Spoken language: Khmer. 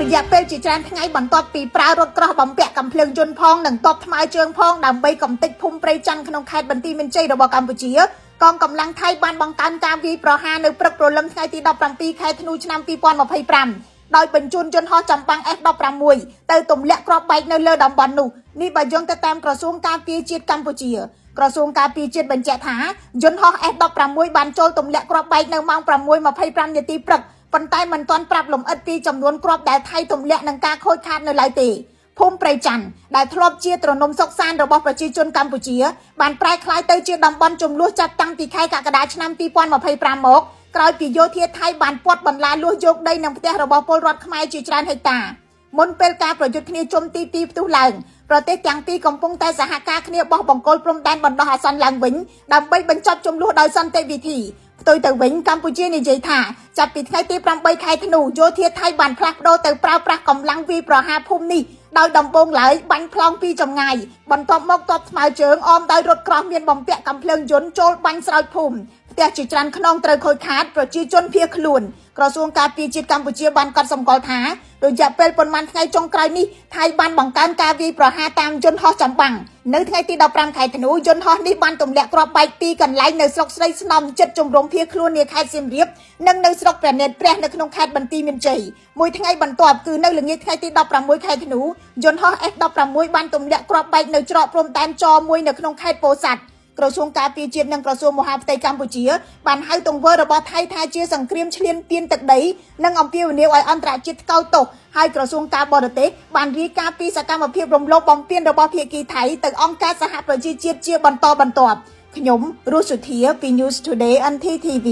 រយៈពេលជាច្រើនថ្ងៃបន្ទាប់ពីប្រើរថក្រោះបំពាក់កាំភ្លើងយន្តផងនិងតបថ្មើរជើងផងដើម្បីកំទេចភូមិព្រៃច័ន្ទក្នុងខេត្តបន្ទាយមានជ័យរបស់កម្ពុជាកងកម្លាំងថៃបានបង្កើនការវាយប្រហារនៅព្រឹកព្រលឹមថ្ងៃទី17ខែធ្នូឆ្នាំ2025ដោយបញ្ជូនយន្តហោះចម្បាំង F16 ទៅទម្លាក់គ្រាប់បែកនៅលើតំបន់នោះនេះបើយោងទៅតាមក្រសួងការពារជាតិកម្ពុជាក្រសួងការពារជាតិបញ្ជាក់ថាយន្តហោះ F16 បានចូលទម្លាក់គ្រាប់បែកនៅម៉ោង 6:25 នាទីព្រឹកប៉ុន្តែមិនទាន់ប្រាប់លម្អិតពីចំនួនគ្រាប់ដែលថៃទម្លាក់នឹងការខូចខាតនៅឡើយទេភូមិព្រៃច័ន្ទដែលធ្លាប់ជាទ្រនំសុកសានរបស់ប្រជាជនកម្ពុជាបានប្រែក្លាយទៅជាតំបន់ចំនួនចាប់តាំងពីខែកក្កដាឆ្នាំ2025មកក្រោយពីយោធាថៃបានពាត់បន្លាលួសយកដីនឹងផ្ទះរបស់ពលរដ្ឋខ្មែរជាច្រើនហិកតាមុនពេលការប្រយុទ្ធគ្នាជុំទី2ផ្ទុះឡើងប្រទេសទាំងពីរកំពុងតែសហការគ្នាបោះបង្គោលព្រំដែនបណ្ដោះអាសន្នឡើងវិញដើម្បីបញ្ចប់ជម្លោះដោយសន្តិវិធីផ្ទុយទៅវិញកម្ពុជានិយាយថាចាប់ពីថ្ងៃទី8ខែធ្នូយោធាថៃបានផ្លាស់ប្ដូរទៅប្រើប្រាស់កម្លាំងវាយប្រហារភូមិនេះដោយដំបូងឡើយបាញ់ប្លង់ពីចម្ងាយបន្ទាប់មកទ័ពថ្មើរជើងអមដោយរថក្រោះមានបំពាក់កាំភ្លើងយន្តចូលបាញ់ស្រោចភូមិផ្ទះជាច្រើនខ្នងត្រូវខូចខាតប្រជាជនភៀសខ្លួនក្រសួងការពារជាតិកម្ពុជាបានកត់សម្គាល់ថារយៈពេលប៉ុន្មានថ្ងៃចុងក្រោយនេះថៃបានបង្កើនការវាយប្រហារតាមយន្តហោះចម្បាំងនៅថ្ងៃទី15ខែធ្នូយន្តហោះនេះបានទម្លាក់គ្រាប់បែកពីកន្លែងនៅស្រុកស្រីស្នំចិត្តជំរំភៀសខ្លួននាខេត្តសៀមរាបនិងនៅស្រុកព្រះនេត្រព្រះនៅក្នុងខេត្តបន្ទាយមានជ័យមួយថ្ងៃបន្ទាប់គឺនៅល្ងាចថ្ងៃទី16ខែធ្នូយន្តហោះ F16 បានទម្លាក់គ្រាប់បែកនៅច្រកព្រំដែនចមួយនៅក្នុងខេត្តពោធិ៍សាត់ក្រសួងការពារជាតិនិងក្រសួងមហាផ្ទៃកម្ពុជាបានហៅទង្វើរបស់ថៃថាជាសង្គ្រាមឈ្លានពានទឹកដីនិងអំពាវនាវឲ្យអន្តរជាតិថ្កោលទោសហើយក្រសួងការបរទេសបានរាយការណ៍ពីសកម្មភាពរំលោភបំពានរបស់ភាគីថៃទៅអង្គការសហប្រជាជាតិជាបន្តបន្ទាប់ខ្ញុំរស់សុធាពី News Today NTTV